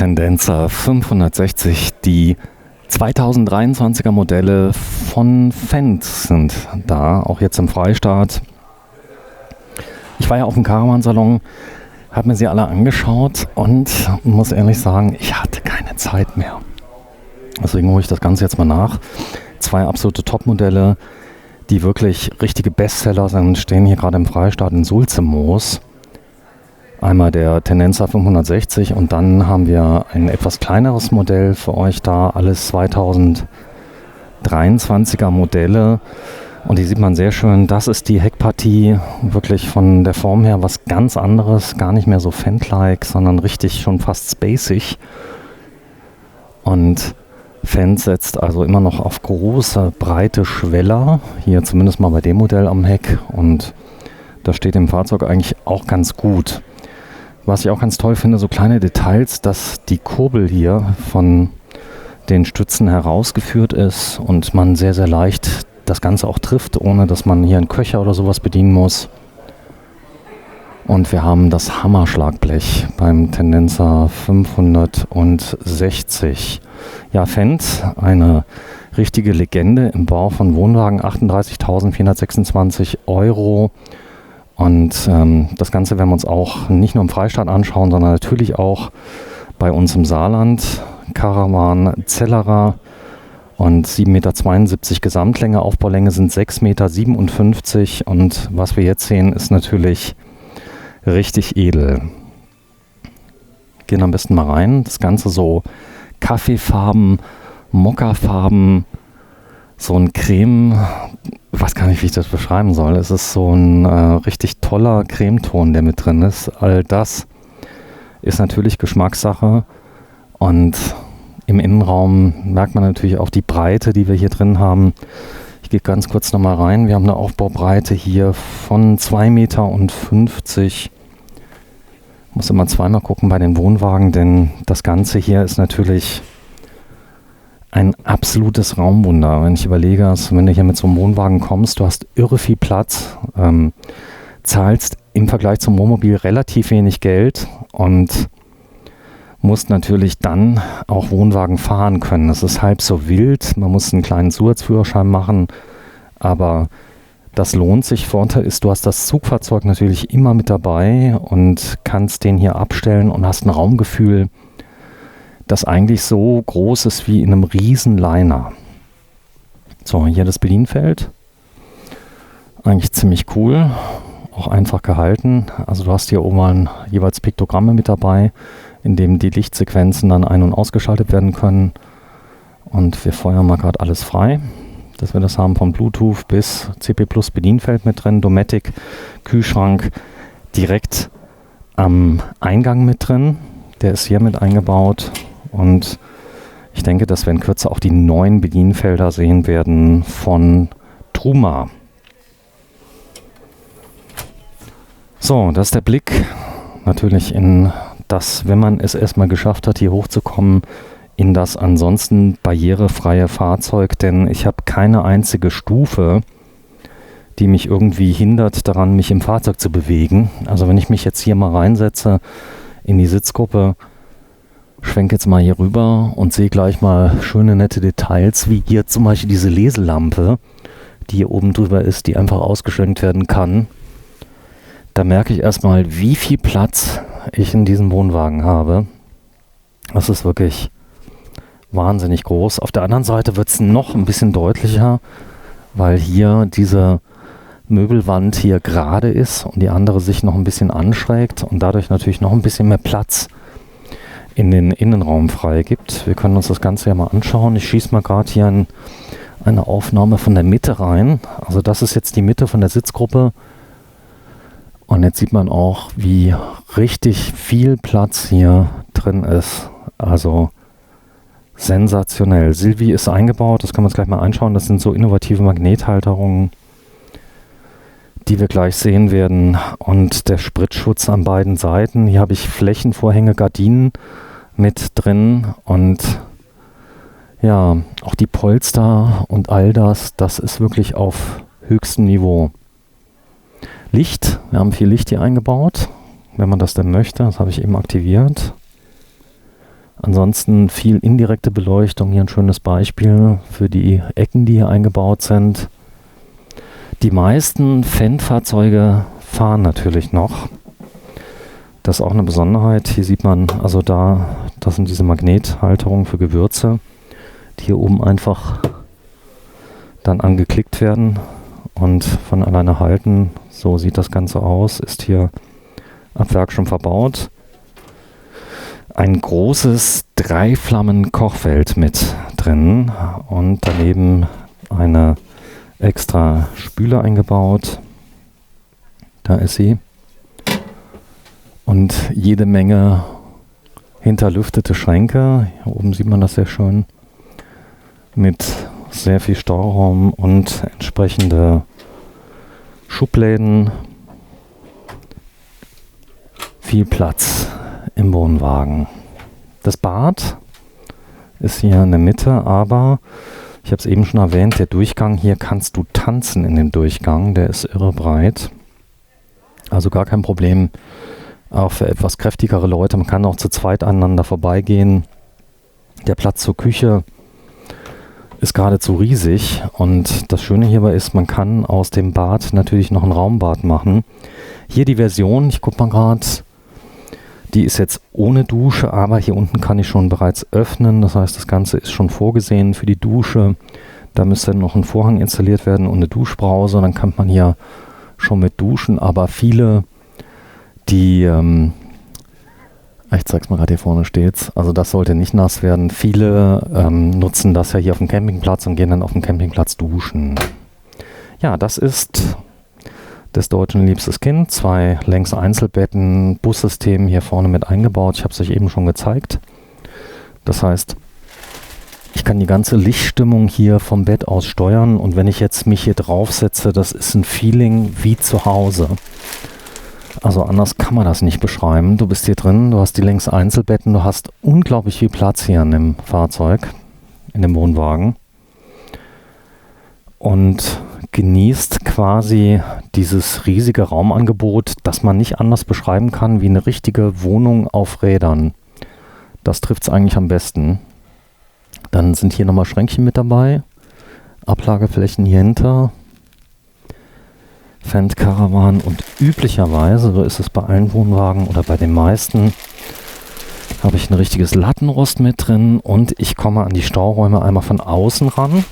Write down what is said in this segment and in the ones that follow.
Tendenza 560, die 2023er Modelle von Fendt sind da, auch jetzt im Freistaat. Ich war ja auf dem Caravan-Salon, habe mir sie alle angeschaut und muss ehrlich sagen, ich hatte keine Zeit mehr. Deswegen hole ich das Ganze jetzt mal nach. 2 absolute Top-Modelle, die wirklich richtige Bestseller sind, stehen hier gerade im Freistaat in Sulzemoos. Einmal der Tendenza 560 und dann haben wir ein etwas kleineres Modell für euch da, alles 2023er Modelle. Und die sieht man sehr schön, das ist die Heckpartie, wirklich von der Form her was ganz anderes, gar nicht mehr so Fendt-like, sondern richtig schon fast spacig. Und Fendt setzt also immer noch auf große, breite Schweller, hier zumindest mal bei dem Modell am Heck, und das steht dem Fahrzeug eigentlich auch ganz gut. Was ich auch ganz toll finde, so kleine Details, dass die Kurbel hier von den Stützen herausgeführt ist und man sehr, sehr leicht das Ganze auch trifft, ohne dass man hier einen Köcher oder sowas bedienen muss. Und wir haben das Hammerschlagblech beim Tendenza 560. Ja, Fendt, eine richtige Legende im Bau von Wohnwagen, 38.426 €. Und das Ganze werden wir uns auch nicht nur im Freistaat anschauen, sondern natürlich auch bei uns im Saarland. Caravan Zellerer und 7,72 Meter Gesamtlänge, Aufbaulänge sind 6,57 Meter. Und was wir jetzt sehen, ist natürlich richtig edel. Gehen am besten mal rein. Das Ganze so Kaffeefarben, Mokkafarben, so ein Creme, ich weiß gar nicht, wie ich das beschreiben soll. Es ist so ein richtig toller Cremeton, der mit drin ist. All das ist natürlich Geschmackssache. Und im Innenraum merkt man natürlich auch die Breite, die wir hier drin haben. Ich gehe ganz kurz nochmal rein. Wir haben eine Aufbaubreite hier von 2,50 Meter. Muss immer zweimal gucken bei den Wohnwagen, denn das Ganze hier ist natürlich ein absolutes Raumwunder. Wenn ich überlege, also wenn du hier mit so einem Wohnwagen kommst, du hast irre viel Platz, zahlst im Vergleich zum Wohnmobil relativ wenig Geld und musst natürlich dann auch Wohnwagen fahren können. Das ist halb so wild, man muss einen kleinen Zusatzführerschein machen, aber das lohnt sich. Vorteil ist, du hast das Zugfahrzeug natürlich immer mit dabei und kannst den hier abstellen und hast ein Raumgefühl, das eigentlich so groß ist wie in einem riesen Liner. So, hier das Bedienfeld. Eigentlich ziemlich cool, auch einfach gehalten. Also du hast hier oben jeweils Piktogramme mit dabei, in dem die Lichtsequenzen dann ein- und ausgeschaltet werden können. Und wir feuern mal gerade alles frei, dass wir das haben, von Bluetooth bis CP Plus Bedienfeld mit drin, Dometic, Kühlschrank direkt am Eingang mit drin. Der ist hier mit eingebaut und ich denke, dass wir in Kürze auch die neuen Bedienfelder sehen werden von Truma. So, das ist der Blick natürlich in das, wenn man es erstmal geschafft hat, hier hochzukommen, in das ansonsten barrierefreie Fahrzeug, denn ich habe keine einzige Stufe, die mich irgendwie hindert daran, mich im Fahrzeug zu bewegen. Also wenn ich mich jetzt hier mal reinsetze in die Sitzgruppe, schwenke jetzt mal hier rüber und sehe gleich mal schöne, nette Details, wie hier zum Beispiel diese Leselampe, die hier oben drüber ist, die einfach ausgeschwenkt werden kann. Da merke ich erstmal, wie viel Platz ich in diesem Wohnwagen habe. Das ist wirklich wahnsinnig groß. Auf der anderen Seite wird es noch ein bisschen deutlicher, weil hier diese Möbelwand hier gerade ist und die andere sich noch ein bisschen anschrägt und dadurch natürlich noch ein bisschen mehr Platz in den Innenraum frei gibt. Wir können uns das Ganze ja mal anschauen. Ich schieße mal gerade hier eine Aufnahme von der Mitte rein. Also das ist jetzt die Mitte von der Sitzgruppe. Und jetzt sieht man auch, wie richtig viel Platz hier drin ist. Also sensationell. Silvi ist eingebaut, das können wir uns gleich mal anschauen. Das sind so innovative Magnethalterungen, die wir gleich sehen werden. Und der Spritzschutz an beiden Seiten. Hier habe ich Flächenvorhänge, Gardinen mit drin. Und ja, auch die Polster und all das, das ist wirklich auf höchstem Niveau. Licht, wir haben viel Licht hier eingebaut, wenn man das denn möchte. Das habe ich eben aktiviert. Ansonsten viel indirekte Beleuchtung. Hier ein schönes Beispiel für die Ecken, die hier eingebaut sind. Die meisten Fendt-Fahrzeuge fahren natürlich noch. Das ist auch eine Besonderheit. Hier sieht man, also das sind diese Magnethalterungen für Gewürze, die hier oben einfach dann angeklickt werden und von alleine halten. So sieht das Ganze aus. Ist hier ab Werk schon verbaut. Ein großes 3-Flammen-Kochfeld mit drin und daneben eine extra Spüle eingebaut. Da ist sie. Und jede Menge hinterlüftete Schränke. Hier oben sieht man das sehr schön. Mit sehr viel Stauraum und entsprechende Schubläden. Viel Platz im Wohnwagen. Das Bad ist hier in der Mitte, aber ich habe es eben schon erwähnt, der Durchgang hier kannst du tanzen in dem Durchgang. Der ist irre breit. Also gar kein Problem. Auch für etwas kräftigere Leute. Man kann auch zu zweit aneinander vorbeigehen. Der Platz zur Küche ist geradezu riesig. Und das Schöne hierbei ist, man kann aus dem Bad natürlich noch ein Raumbad machen. Hier die Version, ich gucke mal gerade, die ist jetzt ohne Dusche, aber hier unten kann ich schon bereits öffnen. Das heißt, das Ganze ist schon vorgesehen für die Dusche. Da müsste noch ein Vorhang installiert werden und eine Duschbrause. Dann kann man hier schon mit duschen. Aber viele, die, ich zeig's mal gerade, hier vorne steht's, also das sollte nicht nass werden. Viele nutzen das ja hier auf dem Campingplatz und gehen dann auf dem Campingplatz duschen. Ja, das ist des Deutschen liebstes Kind. 2 Längs-Einzelbetten, Bussystem hier vorne mit eingebaut. Ich habe es euch eben schon gezeigt. Das heißt, ich kann die ganze Lichtstimmung hier vom Bett aus steuern und wenn ich jetzt mich hier draufsetze, das ist ein Feeling wie zu Hause. Also anders kann man das nicht beschreiben. Du bist hier drin, du hast die Längs-Einzelbetten, du hast unglaublich viel Platz hier in dem Fahrzeug, in dem Wohnwagen. Und genießt quasi dieses riesige Raumangebot, das man nicht anders beschreiben kann wie eine richtige Wohnung auf Rädern. Das trifft es eigentlich am besten. Dann sind hier nochmal Schränkchen mit dabei, Ablageflächen hier hinter, Fendt Caravan und üblicherweise, so ist es bei allen Wohnwagen oder bei den meisten, habe ich ein richtiges Lattenrost mit drin und ich komme an die Stauräume einmal von außen ran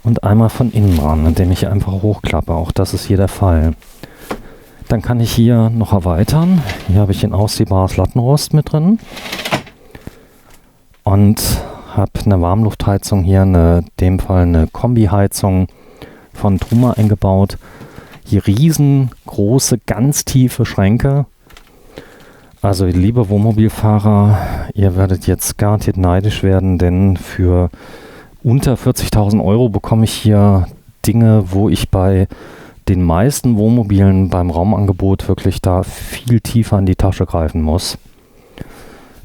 und einmal von innen ran, indem ich einfach hochklappe. Auch das ist hier der Fall. Dann kann ich hier noch erweitern. Hier habe ich ein ausziehbares Lattenrost mit drin. Und habe eine Warmluftheizung hier, in dem Fall eine Kombiheizung von Truma eingebaut. Hier riesengroße, ganz tiefe Schränke. Also liebe Wohnmobilfahrer, ihr werdet jetzt garantiert neidisch werden, denn für unter 40.000 Euro bekomme ich hier Dinge, wo ich bei den meisten Wohnmobilen beim Raumangebot wirklich da viel tiefer in die Tasche greifen muss.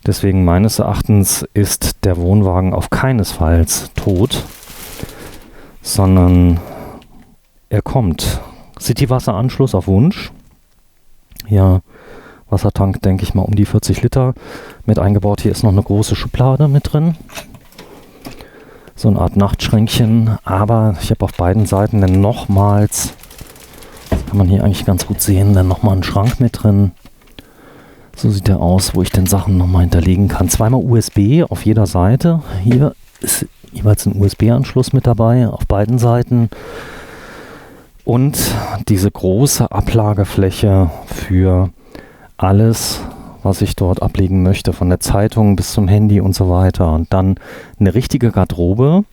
Deswegen meines Erachtens ist der Wohnwagen auf keinesfalls tot, sondern er kommt. City-Wasseranschluss auf Wunsch. Ja, Wassertank, denke ich mal, um die 40 Liter mit eingebaut. Hier ist noch eine große Schublade mit drin. So eine Art Nachtschränkchen, aber ich habe auf beiden Seiten dann nochmals, das kann man hier eigentlich ganz gut sehen, dann nochmal einen Schrank mit drin. So sieht der aus, wo ich den Sachen nochmal hinterlegen kann. 2-mal USB auf jeder Seite. Hier ist jeweils ein USB-Anschluss mit dabei, auf beiden Seiten. Und diese große Ablagefläche für alles, was ich dort ablegen möchte, von der Zeitung bis zum Handy und so weiter. Und dann eine richtige Garderobe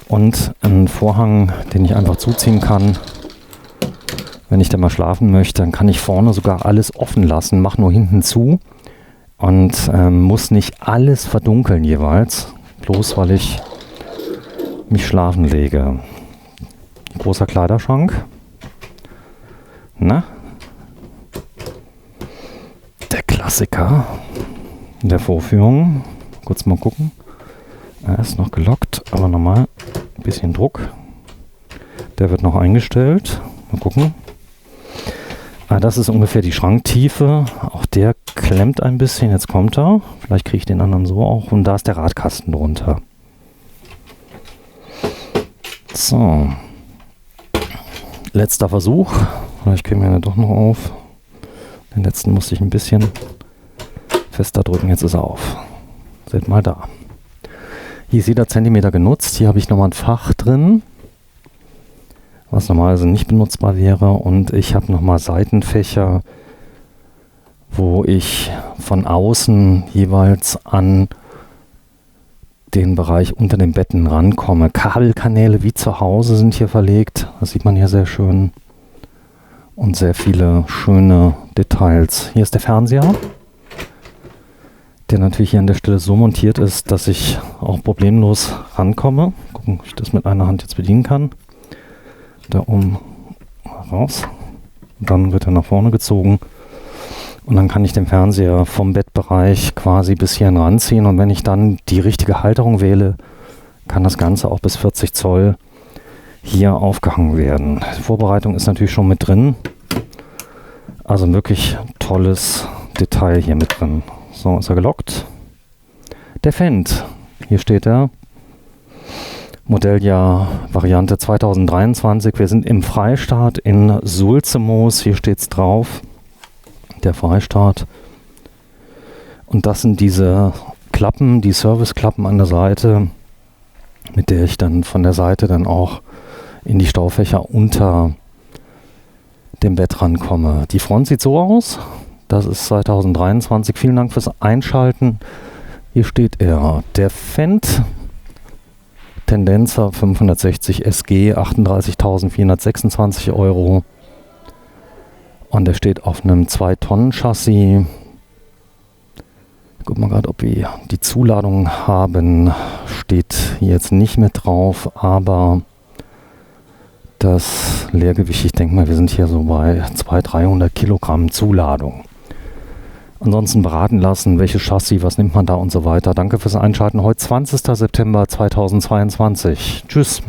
und einen Vorhang, den ich einfach zuziehen kann. Wenn ich da mal schlafen möchte, dann kann ich vorne sogar alles offen lassen, mache nur hinten zu und muss nicht alles verdunkeln jeweils, bloß weil ich mich schlafen lege. Großer Kleiderschrank. Na? Der Klassiker der Vorführung. Kurz mal gucken. Er ist noch gelockt, aber nochmal ein bisschen Druck. Der wird noch eingestellt. Mal gucken. Das ist ungefähr die Schranktiefe. Auch der klemmt ein bisschen, jetzt kommt er. Vielleicht kriege ich den anderen so auch. Und da ist der Radkasten drunter. So. Letzter Versuch. Vielleicht kriegen wir ihn doch noch auf. Den letzten musste ich ein bisschen fester drücken, jetzt ist er auf. Seht mal da. Hier ist jeder Zentimeter genutzt. Hier habe ich nochmal ein Fach drin, was normalerweise nicht benutzbar wäre. Und ich habe nochmal Seitenfächer, wo ich von außen jeweils an den Bereich unter den Betten rankomme. Kabelkanäle wie zu Hause sind hier verlegt. Das sieht man hier sehr schön. Und sehr viele schöne Details. Hier ist der Fernseher, der natürlich hier an der Stelle so montiert ist, dass ich auch problemlos rankomme. Gucken, ob ich das mit einer Hand jetzt bedienen kann. Da oben raus. Und dann wird er nach vorne gezogen. Und dann kann ich den Fernseher vom Bettbereich quasi bis hierhin ranziehen. Und wenn ich dann die richtige Halterung wähle, kann das Ganze auch bis 40 Zoll hier aufgehangen werden. Die Vorbereitung ist natürlich schon mit drin. Also ein wirklich tolles Detail hier mit drin. So, ist er gelockt. Der Fendt. Hier steht er. Modelljahr Variante 2023. Wir sind im Freistaat in Sulzemoos. Hier steht es drauf. Der Freistaat. Und das sind diese Klappen, die Serviceklappen an der Seite, mit der ich dann von der Seite dann auch in die Staufächer unter dem Bett rankomme. Die Front sieht so aus. Das ist 2023. Vielen Dank fürs Einschalten. Hier steht er. Der Fendt Tendenza 560 SG, 38.426 €. Und der steht auf einem 2-Tonnen-Chassis. Guck mal gerade, ob wir die Zuladung haben. Steht jetzt nicht mit drauf, aber das Leergewicht, ich denke mal, wir sind hier so bei 200-300 Kilogramm Zuladung. Ansonsten beraten lassen, welches Chassis, was nimmt man da und so weiter. Danke fürs Einschalten. Heute 20. September 2022. Tschüss.